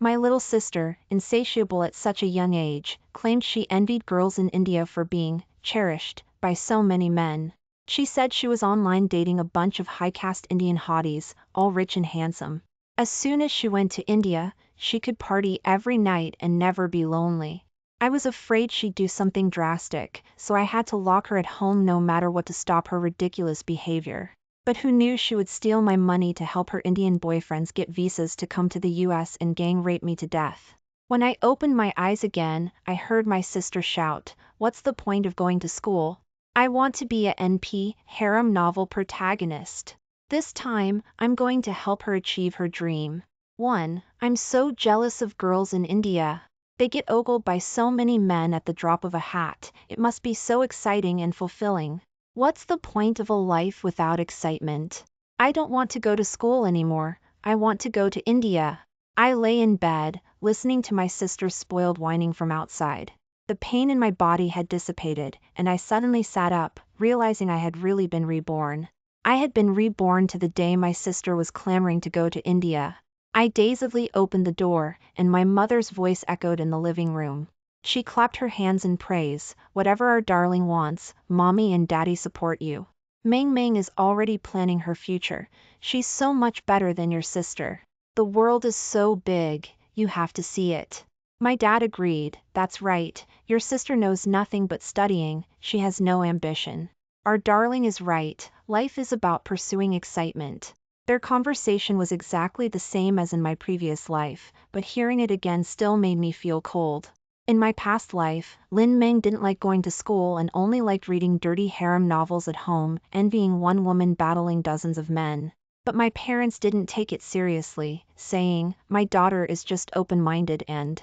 My little sister, insatiable at such a young age, claimed she envied girls in India for being cherished by so many men. She said she was online dating a bunch of high-caste Indian hotties, all rich and handsome. As soon as she went to India, she could party every night and never be lonely. I was afraid she'd do something drastic, so I had to lock her at home no matter what to stop her ridiculous behavior. But who knew she would steal my money to help her Indian boyfriends get visas to come to the US and gang rape me to death. When I opened my eyes again, I heard my sister shout, "What's the point of going to school? I want to be a NP, harem novel protagonist. This time, I'm going to help her achieve her dream." 1. I'm so jealous of girls in India. They get ogled by so many men at the drop of a hat. It must be so exciting and fulfilling. What's the point of a life without excitement? I don't want to go to school anymore. I want to go to India. I lay in bed, listening to my sister's spoiled whining from outside. The pain in my body had dissipated, and I suddenly sat up, realizing I had really been reborn. I had been reborn to the day my sister was clamoring to go to India. I dazedly opened the door, and my mother's voice echoed in the living room. She clapped her hands in praise. "Whatever our darling wants, Mommy and Daddy support you. Meng Meng is already planning her future. She's so much better than your sister. The world is so big, you have to see it." My dad agreed. "That's right, your sister knows nothing but studying, she has no ambition. Our darling is right, life is about pursuing excitement." Their conversation was exactly the same as in my previous life, but hearing it again still made me feel cold. In my past life, Lin Meng didn't like going to school and only liked reading dirty harem novels at home, envying one woman battling dozens of men. But my parents didn't take it seriously, saying, "My daughter is just open-minded and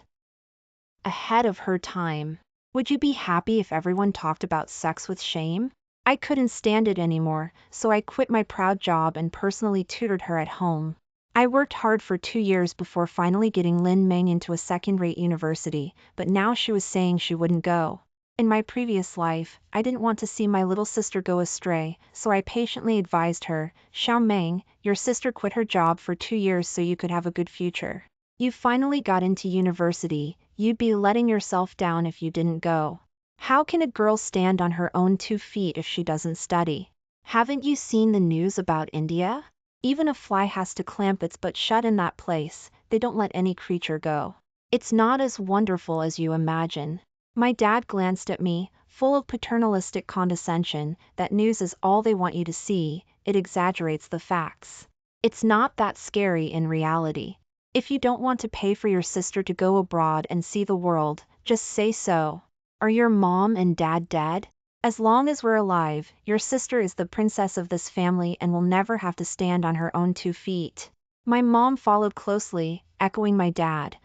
ahead of her time." Would you be happy if everyone talked about sex with shame? I couldn't stand it anymore, so I quit my proud job and personally tutored her at home. I worked hard for 2 years before finally getting Lin Meng into a second-rate university, but now she was saying she wouldn't go. In my previous life, I didn't want to see my little sister go astray, so I patiently advised her, "Xiao Meng, your sister quit her job for 2 years so you could have a good future. You finally got into university, you'd be letting yourself down if you didn't go. How can a girl stand on her own 2 feet if she doesn't study? Haven't you seen the news about India? Even a fly has to clamp its butt shut in that place, they don't let any creature go. It's not as wonderful as you imagine." My dad glanced at me, full of paternalistic condescension. "That news is all they want you to see, it exaggerates the facts. It's not that scary in reality. If you don't want to pay for your sister to go abroad and see the world, just say so. Are your mom and dad dead? As long as we're alive, your sister is the princess of this family and will never have to stand on her own 2 feet." My mom followed closely, echoing my dad.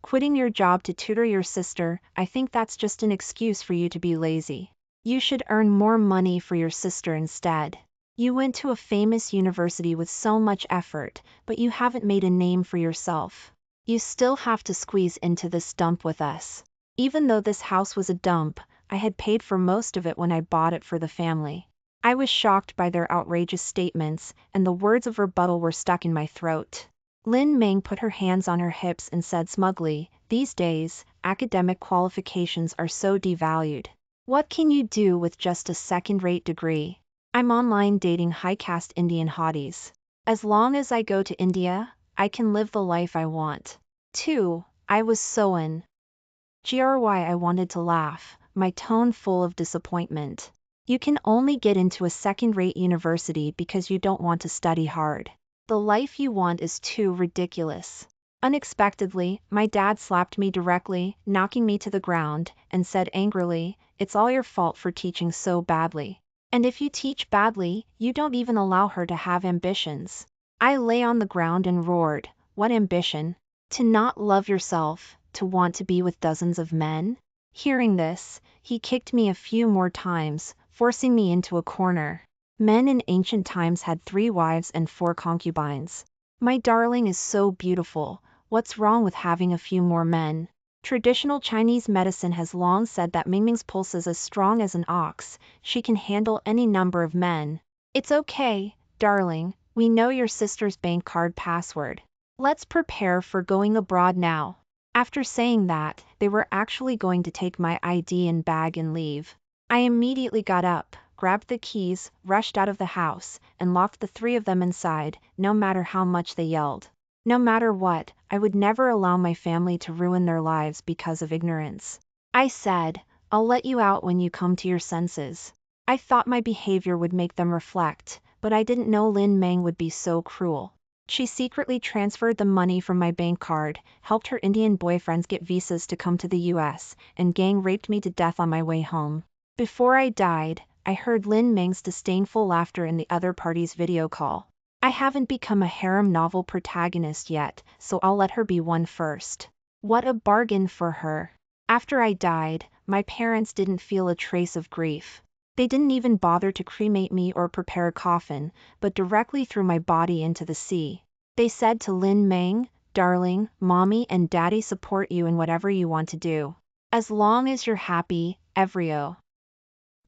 Quitting your job to tutor your sister, I think that's just an excuse for you to be lazy. You should earn more money for your sister instead. You went to a famous university with so much effort, but you haven't made a name for yourself. You still have to squeeze into this dump with us." Even though this house was a dump, I had paid for most of it when I bought it for the family. I was shocked by their outrageous statements, and the words of rebuttal were stuck in my throat. Lin Meng put her hands on her hips and said smugly, "These days, academic qualifications are so devalued. What can you do with just a second-rate degree? I'm online dating high-caste Indian hotties. As long as I go to India, I can live the life I want." 2. I was so I wanted to laugh, my tone full of disappointment. You can only get into a second-rate university because you don't want to study hard. The life you want is too ridiculous. Unexpectedly, my dad slapped me directly, knocking me to the ground, and said angrily, "It's all your fault for teaching so badly. And if you teach badly, you don't even allow her to have ambitions." I lay on the ground and roared, "What ambition? To not love yourself, to want to be with dozens of men?" Hearing this, he kicked me a few more times, forcing me into a corner. Men in ancient times had 3 wives and 4 concubines. My darling is so beautiful, what's wrong with having a few more men? Traditional Chinese medicine has long said that Mingming's pulse is as strong as an ox, she can handle any number of men. It's okay, darling, we know your sister's bank card password. Let's prepare for going abroad now. After saying that, they were actually going to take my ID and bag and leave. I immediately got up, grabbed the keys, rushed out of the house, and locked the three of them inside, no matter how much they yelled. No matter what, I would never allow my family to ruin their lives because of ignorance. I said, I'll let you out when you come to your senses. I thought my behavior would make them reflect, but I didn't know Lin Meng would be so cruel. She secretly transferred the money from my bank card, helped her Indian boyfriends get visas to come to the US, and gang raped me to death on my way home. Before I died, I heard Lin Meng's disdainful laughter in the other party's video call. I haven't become a harem novel protagonist yet, so I'll let her be one first. What a bargain for her. After I died, my parents didn't feel a trace of grief. They didn't even bother to cremate me or prepare a coffin, but directly threw my body into the sea. They said to Lin Meng, "Darling, mommy and daddy support you in whatever you want to do. As long as you're happy, Evrio.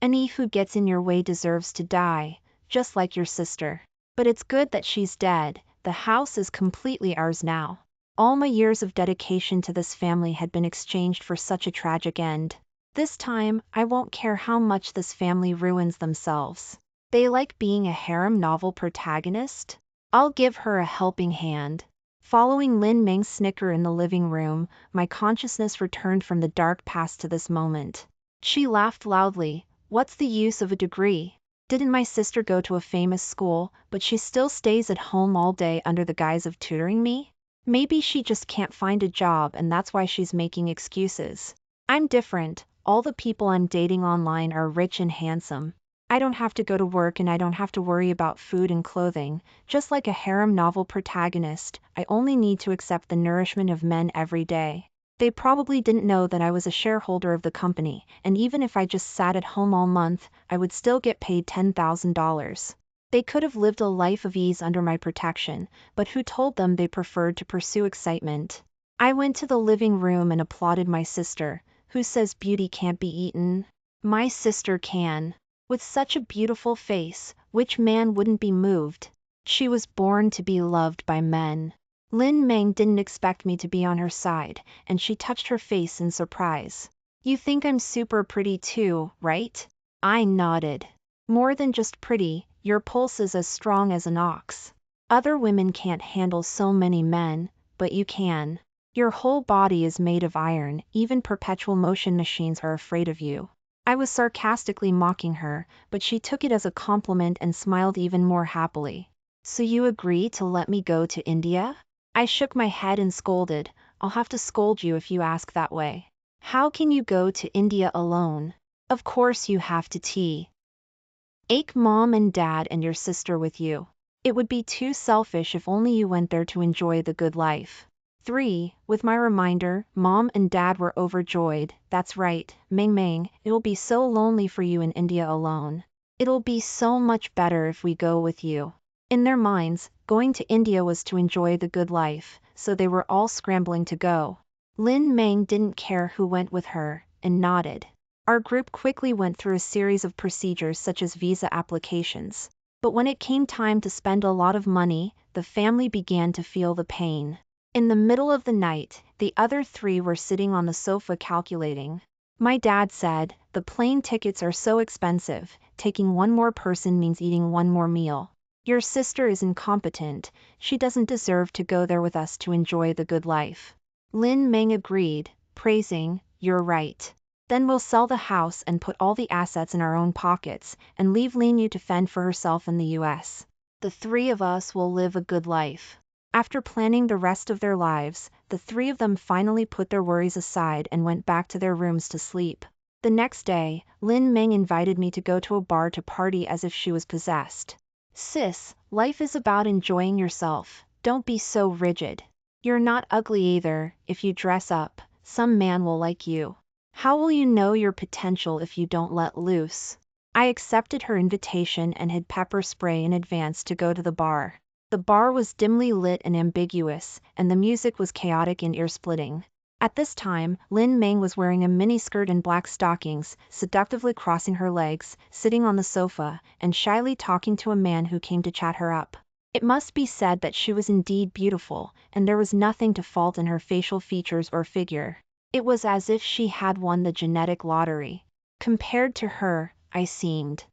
Any who gets in your way deserves to die, just like your sister. But it's good that she's dead, the house is completely ours now." All my years of dedication to this family had been exchanged for such a tragic end. This time, I won't care how much this family ruins themselves. They like being a harem novel protagonist? I'll give her a helping hand. Following Lin Meng's snicker in the living room, my consciousness returned from the dark past to this moment. She laughed loudly. What's the use of a degree? Didn't my sister go to a famous school, but she still stays at home all day under the guise of tutoring me? Maybe she just can't find a job and that's why she's making excuses. I'm different. All the people I'm dating online are rich and handsome. I don't have to go to work and I don't have to worry about food and clothing. Just like a harem novel protagonist, I only need to accept the nourishment of men every day. They probably didn't know that I was a shareholder of the company, and even if I just sat at home all month, I would still get paid $10,000. They could have lived a life of ease under my protection, but who told them they preferred to pursue excitement? I went to the living room and applauded my sister. Who says beauty can't be eaten? My sister can. With such a beautiful face, which man wouldn't be moved? She was born to be loved by men. Lin Meng didn't expect me to be on her side, and she touched her face in surprise. You think I'm super pretty too, right? I nodded. More than just pretty, your pulse is as strong as an ox. Other women can't handle so many men, but you can. Your whole body is made of iron, even perpetual motion machines are afraid of you. I was sarcastically mocking her, but she took it as a compliment and smiled even more happily. So you agree to let me go to India? I shook my head and scolded. I'll have to scold you if you ask that way. How can you go to India alone? Of course you have to take mom and dad and your sister with you. It would be too selfish if only you went there to enjoy the good life. 3. With my reminder, mom and dad were overjoyed. That's right, Meng Meng, it'll be so lonely for you in India alone. It'll be so much better if we go with you. In their minds, going to India was to enjoy the good life, so they were all scrambling to go. Lin Meng didn't care who went with her, and nodded. Our group quickly went through a series of procedures such as visa applications. But when it came time to spend a lot of money, the family began to feel the pain. In the middle of the night, the other three were sitting on the sofa calculating. My dad said, the plane tickets are so expensive, taking one more person means eating one more meal. Your sister is incompetent, she doesn't deserve to go there with us to enjoy the good life. Lin Meng agreed, praising, you're right. Then we'll sell the house and put all the assets in our own pockets, and leave Lin Yu to fend for herself in the US. The three of us will live a good life. After planning the rest of their lives, the three of them finally put their worries aside and went back to their rooms to sleep. The next day, Lin Meng invited me to go to a bar to party as if she was possessed. Sis, life is about enjoying yourself, don't be so rigid. You're not ugly either, if you dress up, some man will like you. How will you know your potential if you don't let loose? I accepted her invitation and hid pepper spray in advance to go to the bar. The bar was dimly lit and ambiguous, and the music was chaotic and ear-splitting. At this time, Lin Meng was wearing a miniskirt and black stockings, seductively crossing her legs, sitting on the sofa, and shyly talking to a man who came to chat her up. It must be said that she was indeed beautiful, and there was nothing to fault in her facial features or figure. It was as if she had won the genetic lottery. Compared to her, I seemed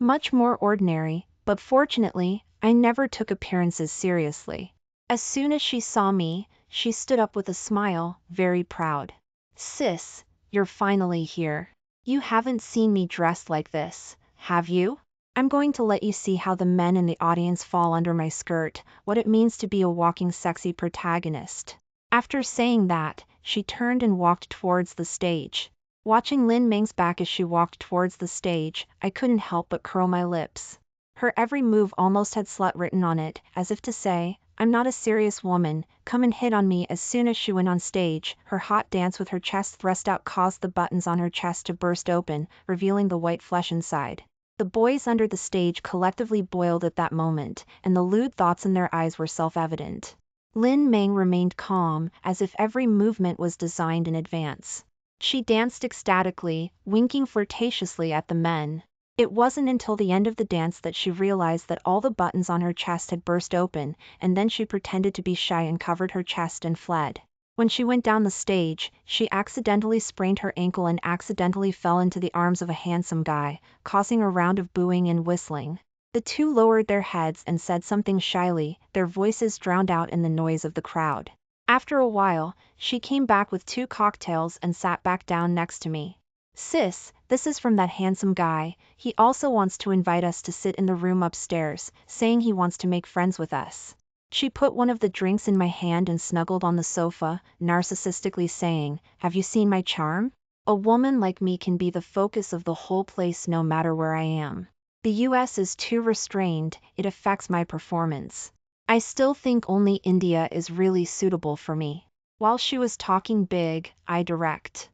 much more ordinary, but fortunately, I never took appearances seriously. As soon as she saw me, she stood up with a smile, very proud. "Sis, you're finally here. You haven't seen me dressed like this, have you? I'm going to let you see how the men in the audience fall under my skirt, what it means to be a walking sexy protagonist." After saying that, she turned and walked towards the stage. Watching Lin Ming's back as she walked towards the stage, I couldn't help but curl my lips. Her every move almost had slut written on it, as if to say, "I'm not a serious woman, come and hit on me." As soon as she went on stage, her hot dance with her chest thrust out caused the buttons on her chest to burst open, revealing the white flesh inside. The boys under the stage collectively boiled at that moment, and the lewd thoughts in their eyes were self-evident. Lin Ming remained calm, as if every movement was designed in advance. She danced ecstatically, winking flirtatiously at the men. It wasn't until the end of the dance that she realized that all the buttons on her chest had burst open, and then she pretended to be shy and covered her chest and fled. When she went down the stage, she accidentally sprained her ankle and accidentally fell into the arms of a handsome guy, causing a round of booing and whistling. The two lowered their heads and said something shyly, their voices drowned out in the noise of the crowd. After a while, she came back with 2 cocktails and sat back down next to me. "Sis, this is from that handsome guy. He also wants to invite us to sit in the room upstairs, saying he wants to make friends with us." She put one of the drinks in my hand and snuggled on the sofa, narcissistically saying, "Have you seen my charm? A woman like me can be the focus of the whole place no matter where I am. The US is too restrained, it affects my performance. I still think only India is really suitable for me." While she was talking big, I direct.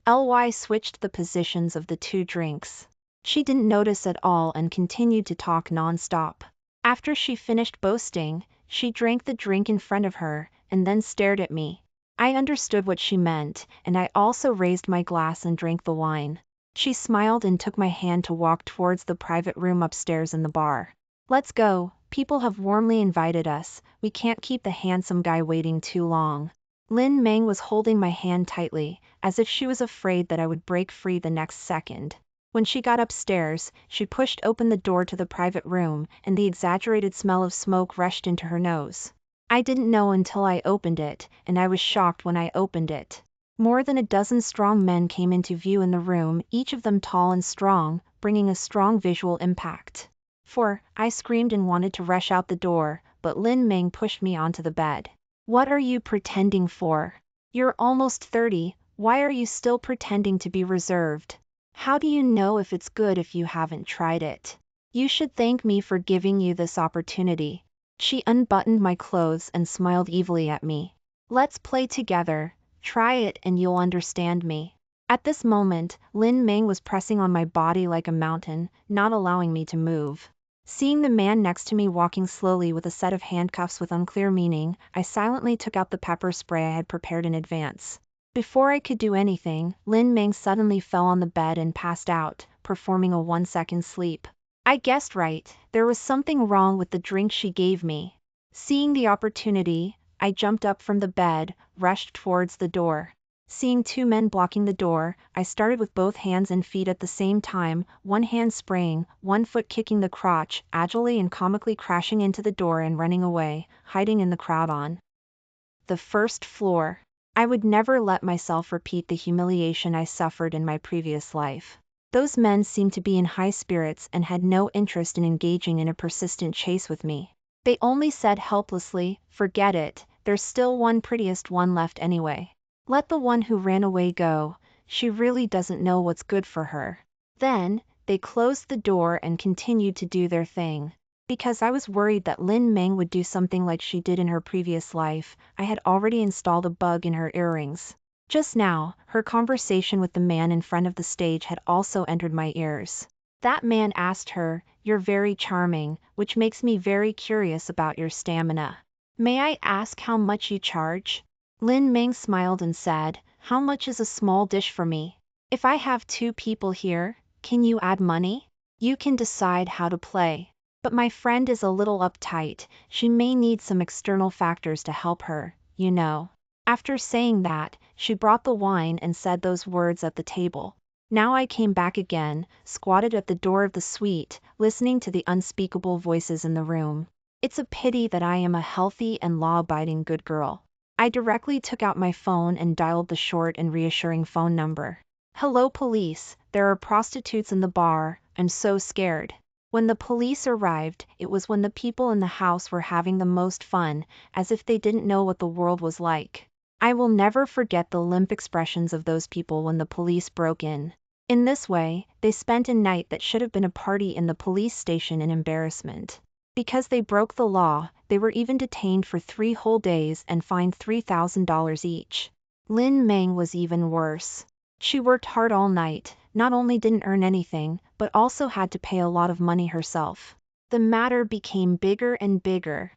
Ly switched the positions of the 2 drinks. She didn't notice at all and continued to talk non-stop. After she finished boasting, she drank the drink in front of her, and then stared at me. I understood what she meant, and I also raised my glass and drank the wine. She smiled and took my hand to walk towards the private room upstairs in the bar. "Let's go, people have warmly invited us, we can't keep the handsome guy waiting too long." Lin Meng was holding my hand tightly, as if she was afraid that I would break free the next second. When she got upstairs, she pushed open the door to the private room, and the exaggerated smell of smoke rushed into her nose. I didn't know until I opened it, and I was shocked when I opened it. More than a dozen strong men came into view in the room, each of them tall and strong, bringing a strong visual impact. I screamed and wanted to rush out the door, but Lin Ming pushed me onto the bed. "What are you pretending for? You're almost 30, why are you still pretending to be reserved? How do you know if it's good if you haven't tried it? You should thank me for giving you this opportunity." She unbuttoned my clothes and smiled evilly at me. "Let's play together, try it and you'll understand me." At this moment, Lin Ming was pressing on my body like a mountain, not allowing me to move. Seeing the man next to me walking slowly with a set of handcuffs with unclear meaning, I silently took out the pepper spray I had prepared in advance. Before I could do anything, Lin Ming suddenly fell on the bed and passed out, performing a 1-second sleep. I guessed right, there was something wrong with the drink she gave me. Seeing the opportunity, I jumped up from the bed, rushed towards the door. Seeing 2 men blocking the door, I started with both hands and feet at the same time, one hand spraying, one foot kicking the crotch, agilely and comically crashing into the door and running away, hiding in the crowd on the 1st floor. I would never let myself repeat the humiliation I suffered in my previous life. Those men seemed to be in high spirits and had no interest in engaging in a persistent chase with me. They only said helplessly, "Forget it, there's still one prettiest one left anyway. Let the one who ran away go, she really doesn't know what's good for her." Then, they closed the door and continued to do their thing. Because I was worried that Lin Meng would do something like she did in her previous life, I had already installed a bug in her earrings. Just now, her conversation with the man in front of the stage had also entered my ears. That man asked her, "You're very charming, which makes me very curious about your stamina. May I ask how much you charge?" Lin Meng smiled and said, "How much is a small dish for me? If I have 2 people here, can you add money? You can decide how to play." But my friend is a little uptight, she may need some external factors to help her, you know. After saying that, she brought the wine and said those words at the table. Now I came back again, squatted at the door of the suite, listening to the unspeakable voices in the room. It's a pity that I am a healthy and law-abiding good girl. I directly took out my phone and dialed the short and reassuring phone number. Hello police, there are prostitutes in the bar, I'm so scared. When the police arrived, it was when the people in the house were having the most fun, as if they didn't know what the world was like. I will never forget the limp expressions of those people when the police broke in. In this way, they spent a night that should have been a party in the police station in embarrassment. Because they broke the law, they were even detained for 3 whole days and fined $3,000 each. Lin Meng was even worse. She worked hard all night, not only didn't earn anything, but also had to pay a lot of money herself. The matter became bigger and bigger,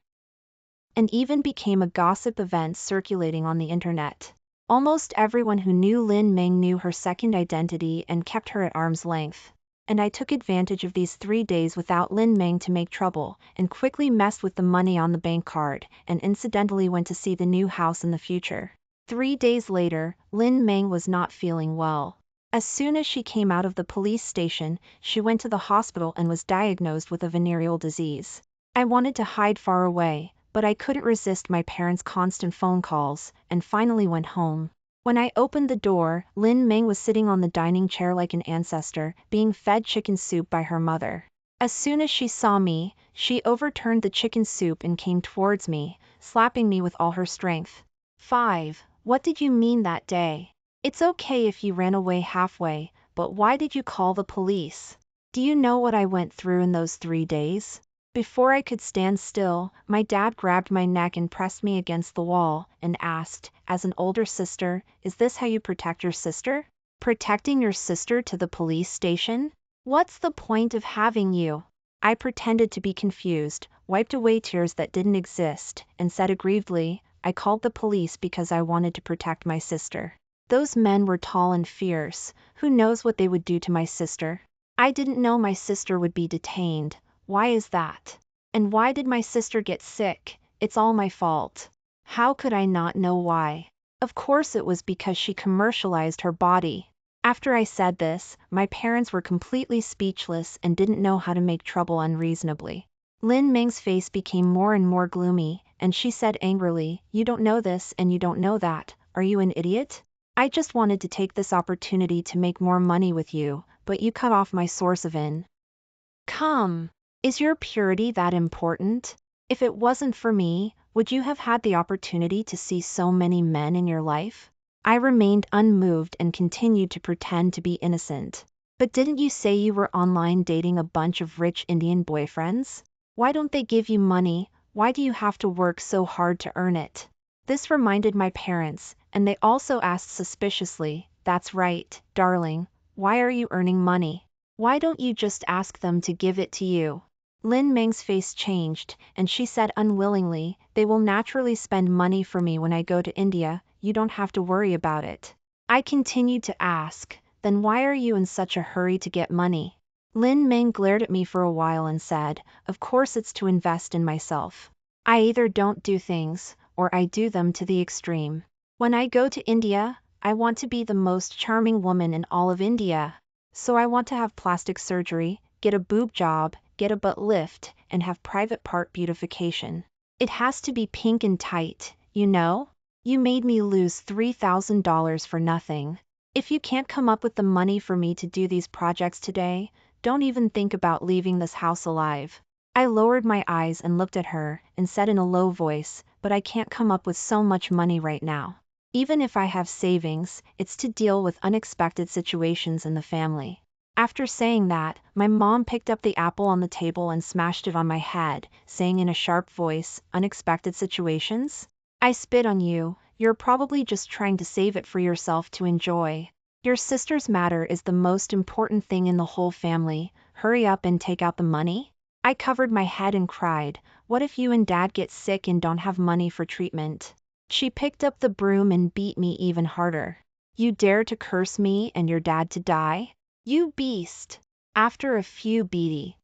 and even became a gossip event circulating on the internet. Almost everyone who knew Lin Meng knew her second identity and kept her at arm's length. And I took advantage of these 3 days without Lin Meng to make trouble, and quickly messed with the money on the bank card, and incidentally went to see the new house in the future. 3 days later, Lin Meng was not feeling well. As soon as she came out of the police station, she went to the hospital and was diagnosed with a venereal disease. I wanted to hide far away, but I couldn't resist my parents' constant phone calls, and finally went home. When I opened the door, Lin Meng was sitting on the dining chair like an ancestor, being fed chicken soup by her mother. As soon as she saw me, she overturned the chicken soup and came towards me, slapping me with all her strength. 5. What did you mean that day? It's okay if you ran away halfway, but why did you call the police? Do you know what I went through in those 3 days? Before I could stand still, my dad grabbed my neck and pressed me against the wall, and asked, as an older sister, is this how you protect your sister? Protecting your sister to the police station? What's the point of having you? I pretended to be confused, wiped away tears that didn't exist, and said aggrievedly, I called the police because I wanted to protect my sister. Those men were tall and fierce, who knows what they would do to my sister? I didn't know my sister would be detained. Why is that? And why did my sister get sick? It's all my fault. How could I not know why? Of course it was because she commercialized her body. After I said this, my parents were completely speechless and didn't know how to make trouble unreasonably. Lin Meng's face became more and more gloomy, and she said angrily, you don't know this and you don't know that, are you an idiot? I just wanted to take this opportunity to make more money with you, but you cut off my source of income. Is your purity that important? If it wasn't for me, would you have had the opportunity to see so many men in your life? I remained unmoved and continued to pretend to be innocent. But didn't you say you were online dating a bunch of rich Indian boyfriends? Why don't they give you money? Why do you have to work so hard to earn it? This reminded my parents, and they also asked suspiciously, that's right, darling, why are you earning money? Why don't you just ask them to give it to you? Lin Meng's face changed, and she said unwillingly, they will naturally spend money for me when I go to India, you don't have to worry about it. I continued to ask, then why are you in such a hurry to get money? Lin Meng glared at me for a while and said, of course it's to invest in myself. I either don't do things, or I do them to the extreme. When I go to India, I want to be the most charming woman in all of India. So I want to have plastic surgery, get a boob job, get a butt lift, and have private part beautification. It has to be pink and tight, you know? You made me lose $3,000 for nothing. If you can't come up with the money for me to do these projects today, don't even think about leaving this house alive. I lowered my eyes and looked at her, and said in a low voice, but I can't come up with so much money right now. Even if I have savings, it's to deal with unexpected situations in the family. After saying that, my mom picked up the apple on the table and smashed it on my head, saying in a sharp voice, unexpected situations? I spit on you, you're probably just trying to save it for yourself to enjoy. Your sister's matter is the most important thing in the whole family, hurry up and take out the money? I covered my head and cried, what if you and dad get sick and don't have money for treatment? She picked up the broom and beat me even harder. You dare to curse me and your dad to die? You beast! After a few beating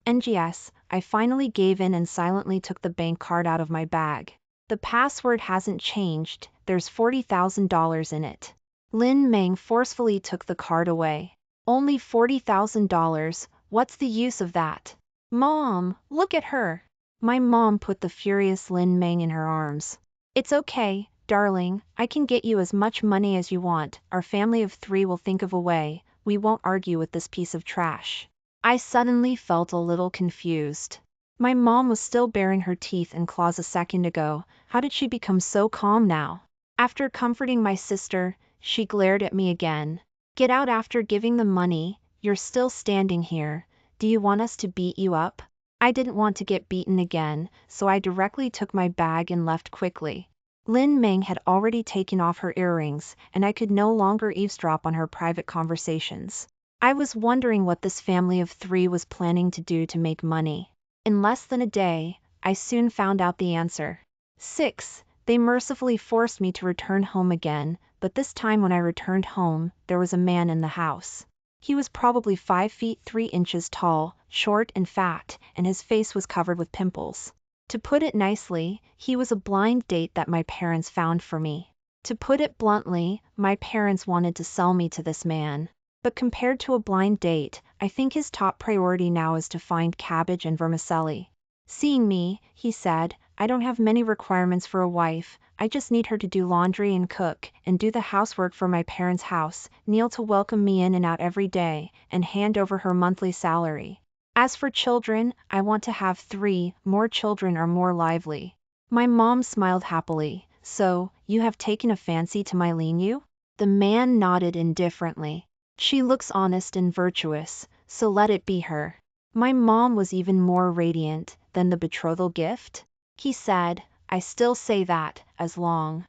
NGS, I finally gave in and silently took the bank card out of my bag. The password hasn't changed, there's $40,000 in it. Lin Meng forcefully took the card away. Only $40,000, what's the use of that? Mom, look at her. My mom put the furious Lin Meng in her arms. It's okay, darling, I can get you as much money as you want, our family of 3 will think of a way, we won't argue with this piece of trash. I suddenly felt a little confused. My mom was still baring her teeth and claws a second ago, how did she become so calm now? After comforting my sister, she glared at me again. Get out after giving the money, you're still standing here, do you want us to beat you up? I didn't want to get beaten again, so I directly took my bag and left quickly. Lin Meng had already taken off her earrings, and I could no longer eavesdrop on her private conversations. I was wondering what this family of 3 was planning to do to make money. In less than a day, I soon found out the answer. 6. They mercifully forced me to return home again, but this time when I returned home, there was a man in the house. He was probably 5 feet 3 inches tall, short and fat, and his face was covered with pimples. To put it nicely, he was a blind date that my parents found for me. To put it bluntly, my parents wanted to sell me to this man. But compared to a blind date, I think his top priority now is to find cabbage and vermicelli. Seeing me, he said, I don't have many requirements for a wife, I just need her to do laundry and cook, and do the housework for my parents' house, kneel to welcome me in and out every day, and hand over her monthly salary. As for children, I want to have 3, more children are more lively. My mom smiled happily. So, you have taken a fancy to my Liu? The man nodded indifferently. She looks honest and virtuous, so let it be her. My mom was even more radiant than the betrothal gift. He said, I still say that, as long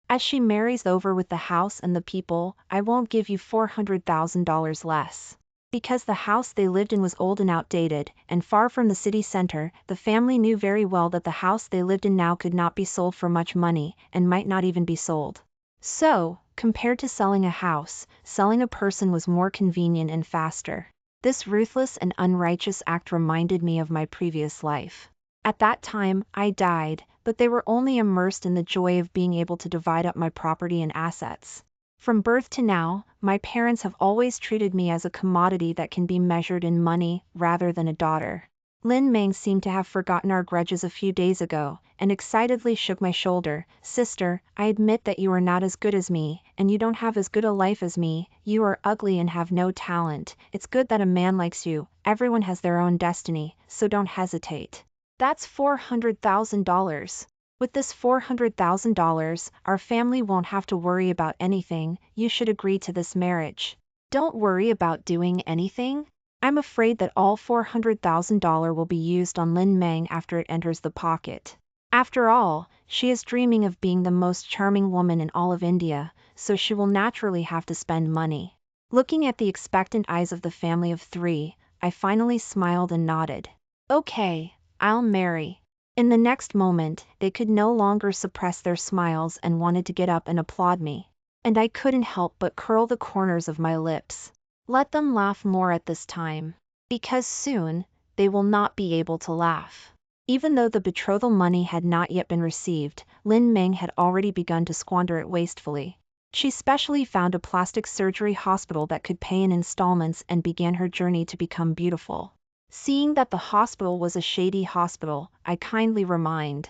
as she marries over with the house and the people, I won't give you $400,000 less. Because the house they lived in was old and outdated, and far from the city center, the family knew very well that the house they lived in now could not be sold for much money, and might not even be sold. So, compared to selling a house, selling a person was more convenient and faster. This ruthless and unrighteous act reminded me of my previous life. At that time, I died, but they were only immersed in the joy of being able to divide up my property and assets. From birth to now, my parents have always treated me as a commodity that can be measured in money, rather than a daughter. Lin Meng seemed to have forgotten our grudges a few days ago, and excitedly shook my shoulder. Sister, I admit that you are not as good as me, and you don't have as good a life as me, you are ugly and have no talent. It's good that a man likes you, everyone has their own destiny, so don't hesitate. That's $400,000. With this $400,000, our family won't have to worry about anything, you should agree to this marriage. Don't worry about doing anything? I'm afraid that all $400,000 will be used on Lin Meng after it enters the pocket. After all, she is dreaming of being the most charming woman in all of India, so she will naturally have to spend money. Looking at the expectant eyes of the family of 3, I finally smiled and nodded. Okay, I'll marry. In the next moment, they could no longer suppress their smiles and wanted to get up and applaud me. And I couldn't help but curl the corners of my lips. Let them laugh more at this time. Because soon, they will not be able to laugh. Even though the betrothal money had not yet been received, Lin Meng had already begun to squander it wastefully. She specially found a plastic surgery hospital that could pay in installments and began her journey to become beautiful. Seeing that the hospital was a shady hospital, I kindly reminded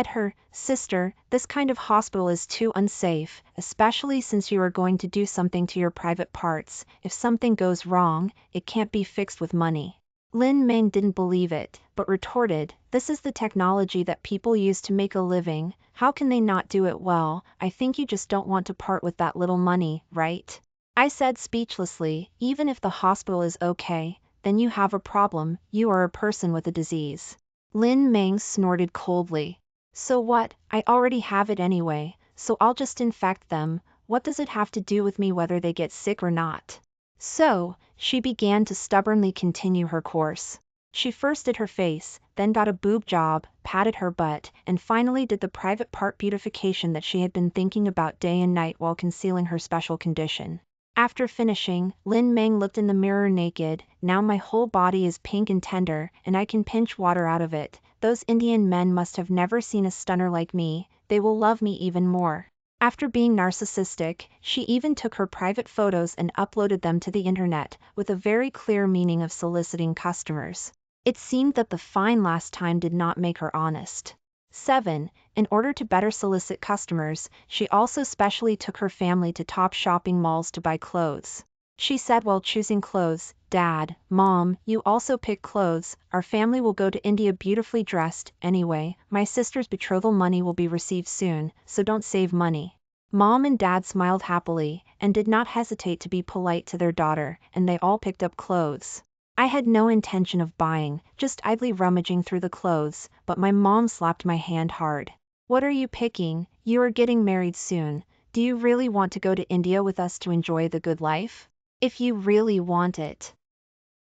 her, Sister, this kind of hospital is too unsafe, especially since you are going to do something to your private parts. If something goes wrong, it can't be fixed with money. Lin Meng didn't believe it, but retorted, this is the technology that people use to make a living, how can they not do it well? I think you just don't want to part with that little money, right? I said speechlessly, even if the hospital is okay, then you have a problem, you are a person with a disease. Lin Meng snorted coldly. So what, I already have it anyway, so I'll just infect them, what does it have to do with me whether they get sick or not? So, she began to stubbornly continue her course. She first did her face, then got a boob job, patted her butt, and finally did the private part beautification that she had been thinking about day and night while concealing her special condition. After finishing, Lin Meng looked in the mirror naked. Now my whole body is pink and tender, and I can pinch water out of it. Those Indian men must have never seen a stunner like me. They will love me even more. After being narcissistic, she even took her private photos and uploaded them to the internet, with a very clear meaning of soliciting customers. It seemed that the fine last time did not make her honest. 7. In order to better solicit customers, she also specially took her family to top shopping malls to buy clothes. She said while choosing clothes, "Dad, Mom, you also pick clothes. Our family will go to India beautifully dressed. Anyway, my sister's betrothal money will be received soon, so don't save money." Mom and Dad smiled happily, and did not hesitate to be polite to their daughter, and they all picked up clothes. I had no intention of buying, just idly rummaging through the clothes, but my mom slapped my hand hard. "What are you picking? You are getting married soon. Do you really want to go to India with us to enjoy the good life? If you really want it,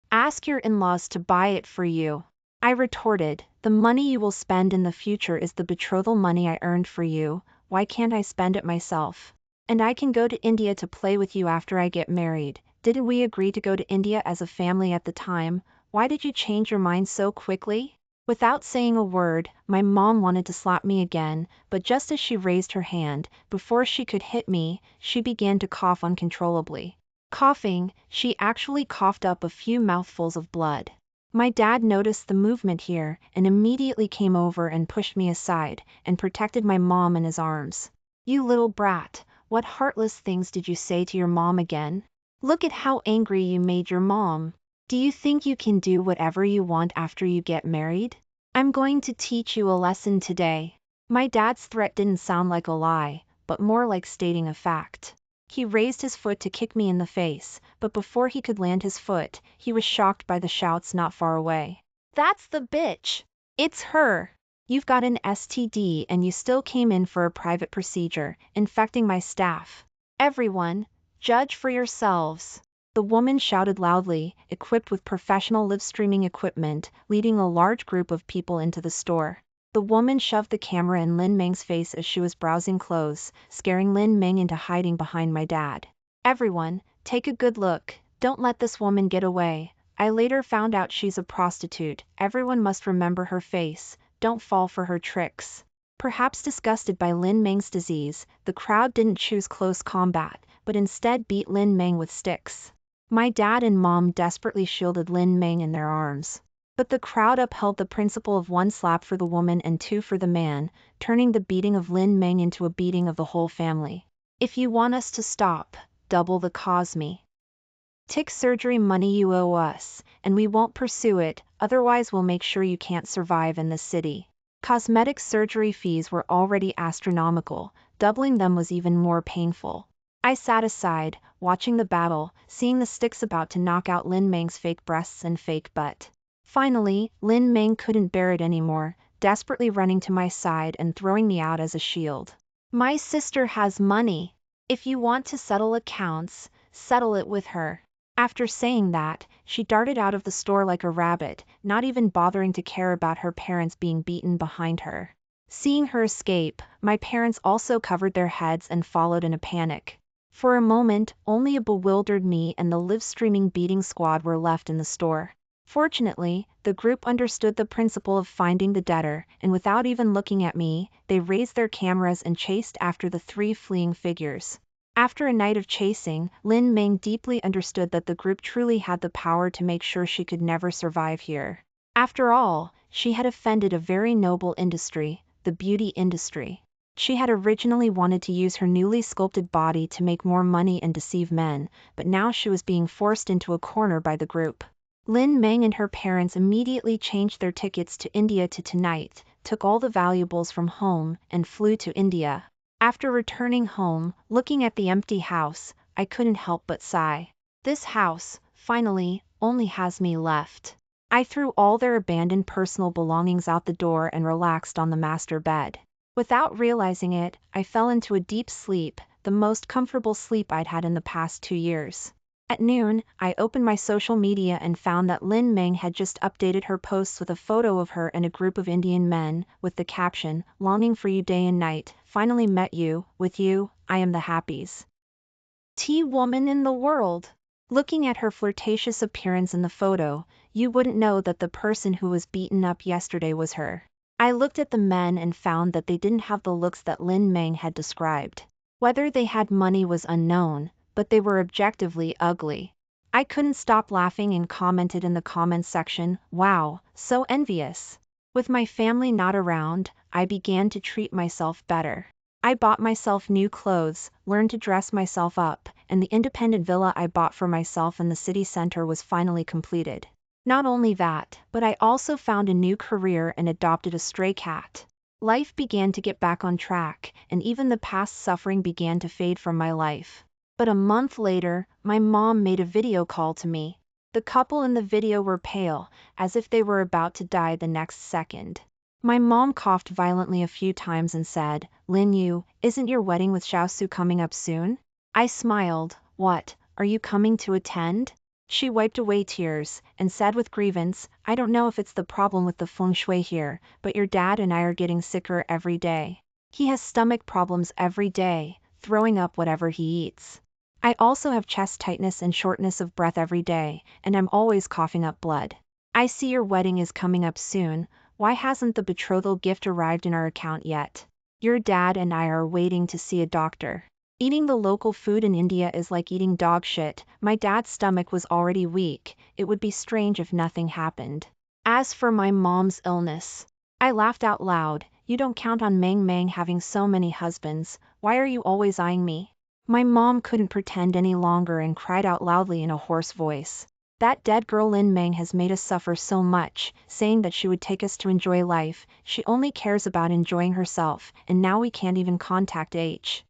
ask your in-laws to buy it for you." I retorted, "The money you will spend in the future is the betrothal money I earned for you. Why can't I spend it myself? And I can go to India to play with you after I get married. Didn't we agree to go to India as a family at the time? Why did you change your mind so quickly?" Without saying a word, my mom wanted to slap me again, but just as she raised her hand, before she could hit me, she began to cough uncontrollably. Coughing, she actually coughed up a few mouthfuls of blood. My dad noticed the movement here, and immediately came over and pushed me aside, and protected my mom in his arms. "You little brat, what heartless things did you say to your mom again? Look at how angry you made your mom. Do you think you can do whatever you want after you get married? I'm going to teach you a lesson today." My dad's threat didn't sound like a lie, but more like stating a fact. He raised his foot to kick me in the face, but before he could land his foot, he was shocked by the shouts not far away. "That's the bitch! It's her! You've got an STD and you still came in for a private procedure, infecting my staff. Everyone, judge for yourselves." The woman shouted loudly, equipped with professional live streaming equipment, leading a large group of people into the store. The woman shoved the camera in Lin Meng's face as she was browsing clothes, scaring Lin Meng into hiding behind my dad. "Everyone, take a good look. Don't let this woman get away. I later found out she's a prostitute. Everyone must remember her face. Don't fall for her tricks." Perhaps disgusted by Lin Meng's disease, the crowd didn't choose close combat, but instead beat Lin Meng with sticks. My dad and mom desperately shielded Lin Meng in their arms. But the crowd upheld the principle of 1 slap for the woman and 2 for the man, turning the beating of Lin Meng into a beating of the whole family. "If you want us to stop, double the Cosme. Tick surgery money you owe us, and we won't pursue it, otherwise we'll make sure you can't survive in this city." Cosmetic surgery fees were already astronomical, doubling them was even more painful. I sat aside, watching the battle, seeing the sticks about to knock out Lin Meng's fake breasts and fake butt. Finally, Lin Meng couldn't bear it anymore, desperately running to my side and throwing me out as a shield. "My sister has money. If you want to settle accounts, settle it with her." After saying that, she darted out of the store like a rabbit, not even bothering to care about her parents being beaten behind her. Seeing her escape, my parents also covered their heads and followed in a panic. For a moment, only a bewildered me and the live streaming beating squad were left in the store. Fortunately, the group understood the principle of finding the debtor, and without even looking at me, they raised their cameras and chased after the 3 fleeing figures. After a night of chasing, Lin Meng deeply understood that the group truly had the power to make sure she could never survive here. After all, she had offended a very noble industry, the beauty industry. She had originally wanted to use her newly sculpted body to make more money and deceive men, but now she was being forced into a corner by the group. Lin Meng and her parents immediately changed their tickets to India to tonight, took all the valuables from home, and flew to India. After returning home, looking at the empty house, I couldn't help but sigh. This house, finally, only has me left. I threw all their abandoned personal belongings out the door and relaxed on the master bed. Without realizing it, I fell into a deep sleep, the most comfortable sleep I'd had in the past 2 years. At noon, I opened my social media and found that Lin Meng had just updated her posts with a photo of her and a group of Indian men, with the caption, "Longing for you day and night, finally met you, with you, I am the happies." tea woman in the world. Looking at her flirtatious appearance in the photo, you wouldn't know that the person who was beaten up yesterday was her. I looked at the men and found that they didn't have the looks that Lin Meng had described. Whether they had money was unknown, but they were objectively ugly. I couldn't stop laughing and commented in the comments section, "Wow, so envious." With my family not around, I began to treat myself better. I bought myself new clothes, learned to dress myself up, and the independent villa I bought for myself in the city center was finally completed. Not only that, but I also found a new career and adopted a stray cat. Life began to get back on track, and even the past suffering began to fade from my life. But a month later, my mom made a video call to me. The couple in the video were pale, as if they were about to die the next second. My mom coughed violently a few times and said, "Lin Yu, isn't your wedding with Xiaosu coming up soon?" I smiled. "What, are you coming to attend?" She wiped away tears, and said with grievance, "I don't know if it's the problem with the feng shui here, but your dad and I are getting sicker every day. He has stomach problems every day, throwing up whatever he eats. I also have chest tightness and shortness of breath every day, and I'm always coughing up blood. I see your wedding is coming up soon. Why hasn't the betrothal gift arrived in our account yet? Your dad and I are waiting to see a doctor. Eating the local food in India is like eating dog shit. My dad's stomach was already weak. It would be strange if nothing happened." As for my mom's illness, I laughed out loud. "You don't count on Meng Meng having so many husbands. Why are you always eyeing me?" My mom couldn't pretend any longer and cried out loudly in a hoarse voice. "That dead girl Lin Meng has made us suffer so much, saying that she would take us to enjoy life. She only cares about enjoying herself, and now we can't even contact H.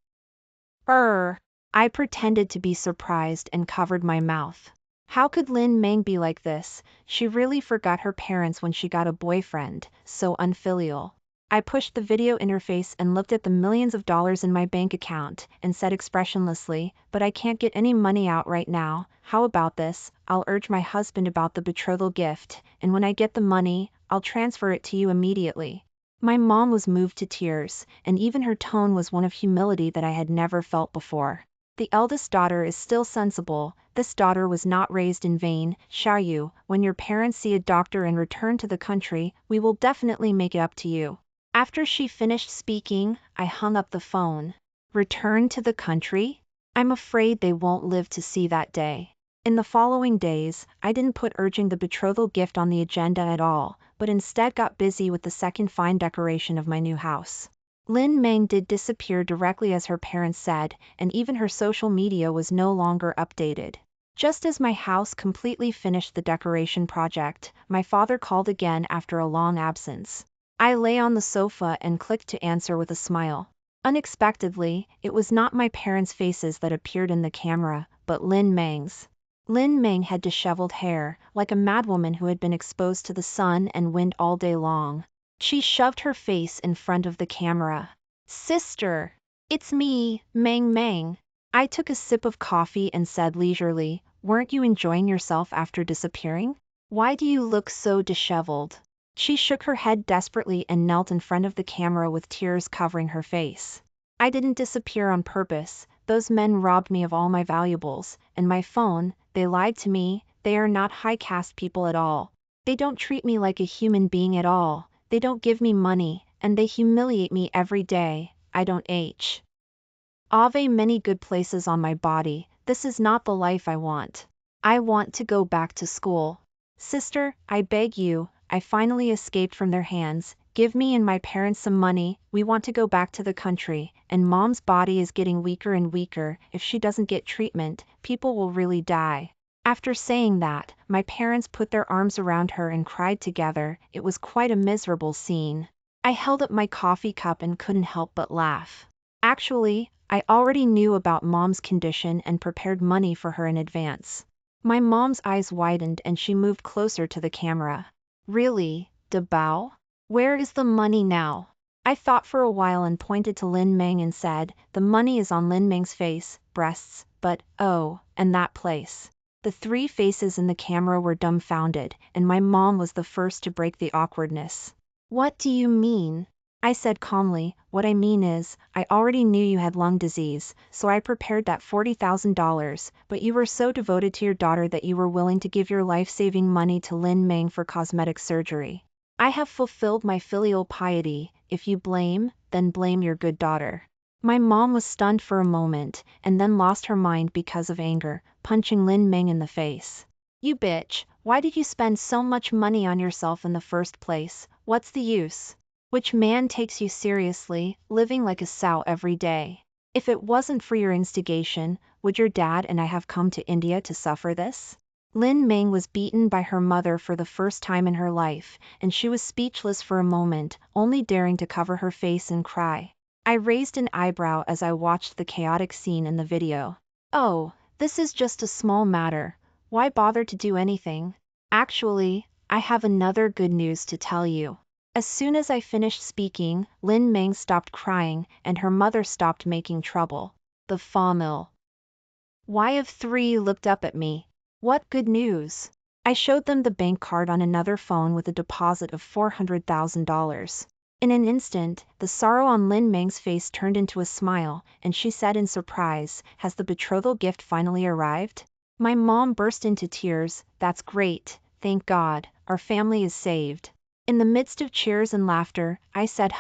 I pretended to be surprised and covered my mouth. How could Lin Meng be like this? She really forgot her parents when she got a boyfriend, so unfilial. I pushed the video interface and looked at the millions of dollars in my bank account, and said expressionlessly, "But I can't get any money out right now. How about this? I'll urge my husband about the betrothal gift, and when I get the money, I'll transfer it to you immediately." My mom was moved to tears, and even her tone was one of humility that I had never felt before. The eldest daughter is still sensible. This daughter was not raised in vain. "Xiaoyu, when your parents see a doctor and return to the country, we will definitely make it up to you." After she finished speaking, I hung up the phone. Return to the country? I'm afraid they won't live to see that day. In the following days, I didn't put urging the betrothal gift on the agenda at all, but instead got busy with the second fine decoration of my new house. Lin Meng did disappear directly as her parents said, and even her social media was no longer updated. Just as my house completely finished the decoration project, my father called again after a long absence. I lay on the sofa and clicked to answer with a smile. Unexpectedly, it was not my parents' faces that appeared in the camera, but Lin Meng's. Lin Meng had disheveled hair, like a madwoman who had been exposed to the sun and wind all day long. She shoved her face in front of the camera. "Sister! It's me, Meng Meng." I took a sip of coffee and said leisurely, "Weren't you enjoying yourself after disappearing? Why do you look so disheveled?" She shook her head desperately and knelt in front of the camera with tears covering her face. "I didn't disappear on purpose. Those men robbed me of all my valuables, and my phone. They lied to me. They are not high caste people at all. They don't treat me like a human being at all. They don't give me money, and they humiliate me every day. I don't have many good places on my body. This is not the life I want. I want to go back to school. Sister, I beg you." I finally escaped from their hands. "Give me and my parents some money. We want to go back to the country, and mom's body is getting weaker and weaker. If she doesn't get treatment, people will really die." After saying that, my parents put their arms around her and cried together. It was quite a miserable scene. I held up my coffee cup and couldn't help but laugh. Actually, I already knew about mom's condition and prepared money for her in advance. My mom's eyes widened and she moved closer to the camera. "Really, Dabao? Where is the money now?" I thought for a while and pointed to Lin Meng and said, "The money is on Lin Meng's face, breasts, but, oh, and that place." The three faces in the camera were dumbfounded, and my mom was the first to break the awkwardness. "What do you mean?" I said calmly, what I mean is, I already knew you had lung disease, so I prepared that $40,000, but you were so devoted to your daughter that you were willing to give your life-saving money to Lin Meng for cosmetic surgery. I have fulfilled my filial piety. If you blame, then blame your good daughter. My mom was stunned for a moment, and then lost her mind because of anger, punching Lin Meng in the face. You bitch, why did you spend so much money on yourself in the first place? What's the use? Which man takes you seriously, living like a sow every day? If it wasn't for your instigation, would your dad and I have come to India to suffer this? Lin Meng was beaten by her mother for the first time in her life, and she was speechless for a moment, only daring to cover her face and cry. I raised an eyebrow as I watched the chaotic scene in the video. Oh, this is just a small matter. Why bother to do anything? Actually, I have another good news to tell you. As soon as I finished speaking, Lin Meng stopped crying, and her mother stopped making trouble. The famil. Y of 3 looked up at me. What good news? I showed them the bank card on another phone with a deposit of $400,000. In an instant, the sorrow on Lin Meng's face turned into a smile, and she said in surprise, has the betrothal gift finally arrived? My mom burst into tears. That's great, thank God, our family is saved. In the midst of cheers and laughter, I said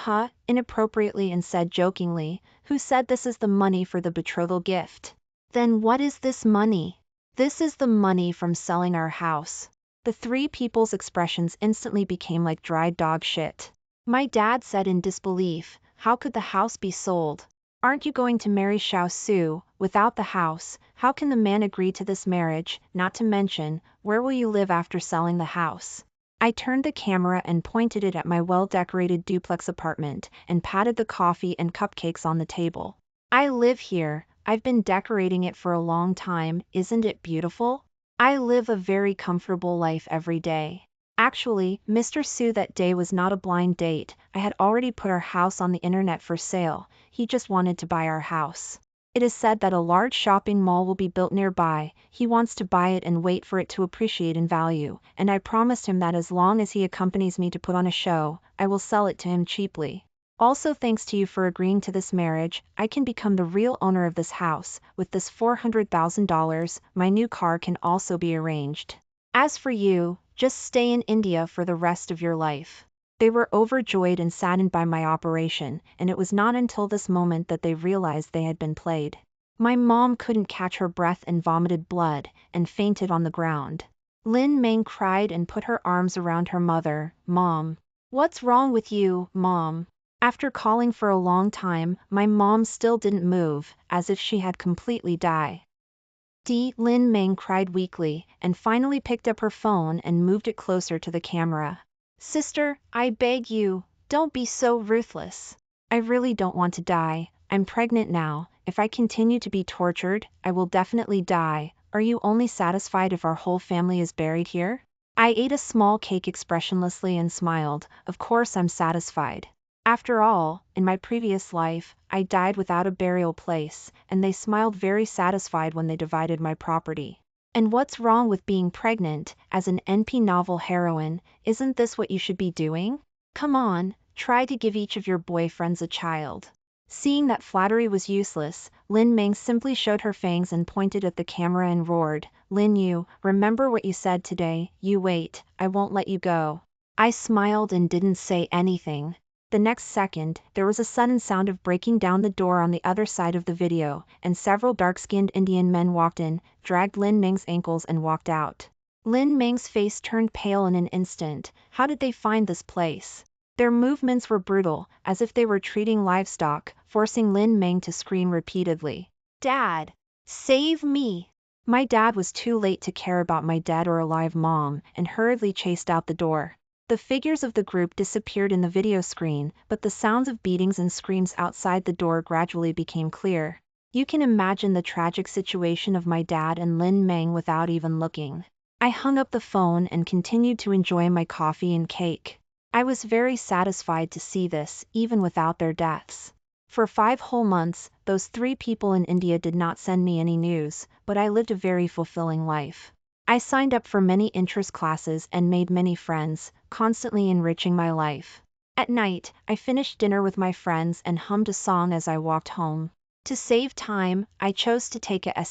inappropriately and said jokingly, who said this is the money for the betrothal gift? Then what is this money? This is the money from selling our house. The three people's expressions instantly became like dried dog shit. My dad said in disbelief, how could the house be sold? Aren't you going to marry Xiao Su? Without the house, how can the man agree to this marriage? Not to mention, where will you live after selling the house? I turned the camera and pointed it at my well-decorated duplex apartment, and patted the coffee and cupcakes on the table. I live here. I've been decorating it for a long time. Isn't it beautiful? I live a very comfortable life every day. Actually, Mr. Su, that day was not a blind date. I had already put our house on the internet for sale. He just wanted to buy our house. It is said that a large shopping mall will be built nearby. He wants to buy it and wait for it to appreciate in value, and I promised him that as long as he accompanies me to put on a show, I will sell it to him cheaply. Also, thanks to you for agreeing to this marriage, I can become the real owner of this house. With this $400,000, my new car can also be arranged. As for you, just stay in India for the rest of your life. They were overjoyed and saddened by my operation, and it was not until this moment that they realized they had been played. My mom couldn't catch her breath and vomited blood, and fainted on the ground. Lin Meng cried and put her arms around her mother. Mom. What's wrong with you, Mom? After calling for a long time, my mom still didn't move, as if she had completely died. Lin Meng cried weakly, and finally picked up her phone and moved it closer to the camera. Sister, I beg you, don't be so ruthless. I really don't want to die. I'm pregnant now. If I continue to be tortured, I will definitely die. Are you only satisfied if our whole family is buried here? I ate a small cake expressionlessly and smiled. Of course I'm satisfied. After all, in my previous life, I died without a burial place, and they smiled very satisfied when they divided my property. And what's wrong with being pregnant? As an NP novel heroine, isn't this what you should be doing? Come on, try to give each of your boyfriends a child. Seeing that flattery was useless, Lin Meng simply showed her fangs and pointed at the camera and roared, Lin Yu, remember what you said today? You wait, I won't let you go. I smiled and didn't say anything. The next second, there was a sudden sound of breaking down the door on the other side of the video, and several dark-skinned Indian men walked in, dragged Lin Meng's ankles and walked out. Lin Meng's face turned pale in an instant. How did they find this place? Their movements were brutal, as if they were treating livestock, forcing Lin Meng to scream repeatedly. Dad! Save me! My dad was too late to care about my dead or alive mom, and hurriedly chased out the door. The figures of the group disappeared in the video screen, but the sounds of beatings and screams outside the door gradually became clear. You can imagine the tragic situation of my dad and Lin Meng without even looking. I hung up the phone and continued to enjoy my coffee and cake. I was very satisfied to see this, even without their deaths. For 5 whole months, those 3 people in India did not send me any news, but I lived a very fulfilling life. I signed up for many interest classes and made many friends, constantly enriching my life. At night, I finished dinner with my friends and hummed a song as I walked home. To save time, I chose to take a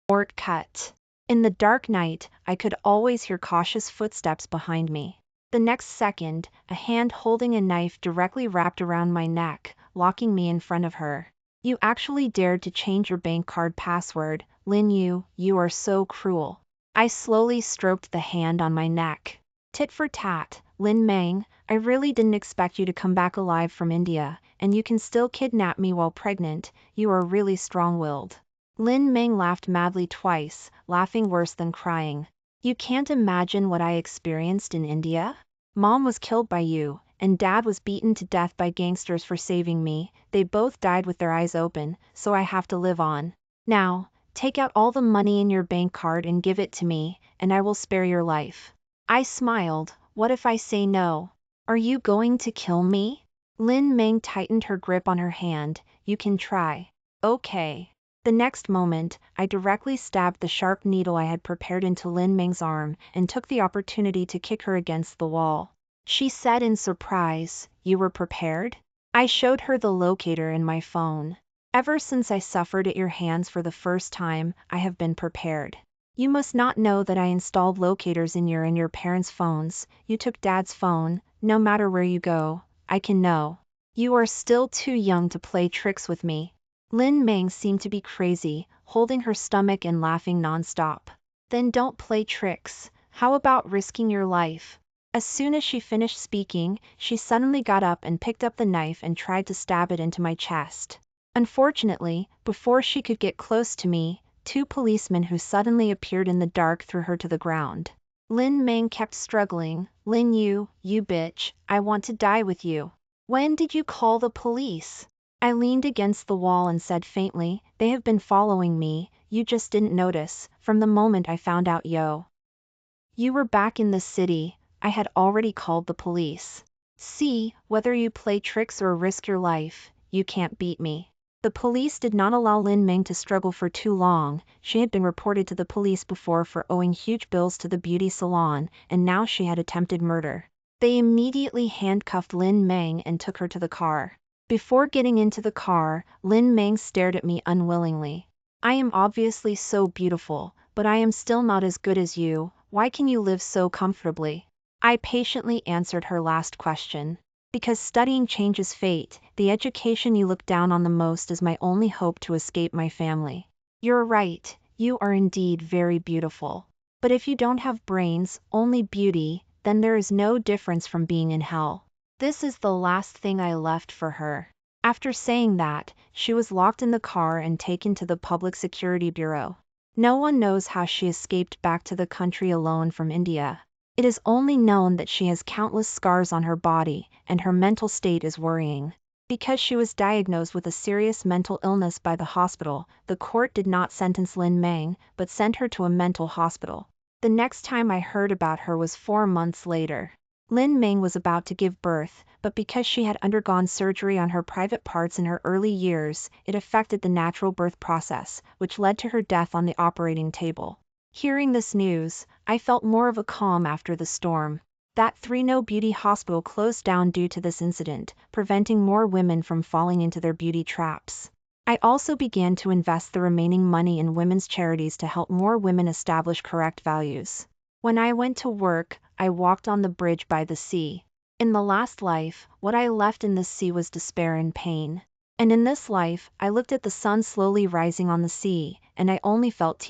shortcut. In the dark night, I could always hear cautious footsteps behind me. The next second, a hand holding a knife directly wrapped around my neck, locking me in front of her. You actually dared to change your bank card password, Lin Yu, you are so cruel. I slowly stroked the hand on my neck. Tit for tat, Lin Meng, I really didn't expect you to come back alive from India, and you can still kidnap me while pregnant, you are really strong-willed. Lin Meng laughed madly twice, laughing worse than crying. You can't imagine what I experienced in India? Mom was killed by you, and Dad was beaten to death by gangsters for saving me. They both died with their eyes open, so I have to live on. Now, take out all the money in your bank card and give it to me, and I will spare your life. I smiled. What if I say no? Are you going to kill me? Lin Meng tightened her grip on her hand. You can try. Okay. The next moment, I directly stabbed the sharp needle I had prepared into Lin Meng's arm and took the opportunity to kick her against the wall. She said in surprise, you were prepared? I showed her the locator in my phone. Ever since I suffered at your hands for the first time, I have been prepared. You must not know that I installed locators in your parents' phones. You took Dad's phone. No matter where you go, I can know. You are still too young to play tricks with me. Lin Meng seemed to be crazy, holding her stomach and laughing nonstop. Then don't play tricks. How about risking your life? As soon as she finished speaking, she suddenly got up and picked up the knife and tried to stab it into my chest. Unfortunately, before she could get close to me, two policemen who suddenly appeared in the dark threw her to the ground. Lin Meng kept struggling. Lin Yu, you bitch, I want to die with you. When did you call the police? I leaned against the wall and said faintly, they have been following me, you just didn't notice, from the moment I found out you were back in the city, I had already called the police. See, whether you play tricks or risk your life, you can't beat me. The police did not allow Lin Meng to struggle for too long. She had been reported to the police before for owing huge bills to the beauty salon, and now she had attempted murder. They immediately handcuffed Lin Meng and took her to the car. Before getting into the car, Lin Meng stared at me unwillingly. I am obviously so beautiful, but I am still not as good as you. Why can you live so comfortably? I patiently answered her last question. Because studying changes fate, the education you look down on the most is my only hope to escape my family. You're right, you are indeed very beautiful. But if you don't have brains, only beauty, then there is no difference from being in hell. This is the last thing I left for her. After saying that, she was locked in the car and taken to the Public Security Bureau. No one knows how she escaped back to the country alone from India. It is only known that she has countless scars on her body, and her mental state is worrying. Because she was diagnosed with a serious mental illness by the hospital, the court did not sentence Lin Meng, but sent her to a mental hospital. The next time I heard about her was 4 months later. Lin Meng was about to give birth, but because she had undergone surgery on her private parts in her early years, it affected the natural birth process, which led to her death on the operating table. Hearing this news, I felt more of a calm after the storm. That 3No Beauty hospital closed down due to this incident, preventing more women from falling into their beauty traps. I also began to invest the remaining money in women's charities to help more women establish correct values. When I went to work, I walked on the bridge by the sea. In the last life, what I left in the sea was despair and pain. And in this life, I looked at the sun slowly rising on the sea, and I only felt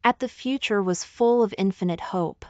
at the future was full of infinite hope.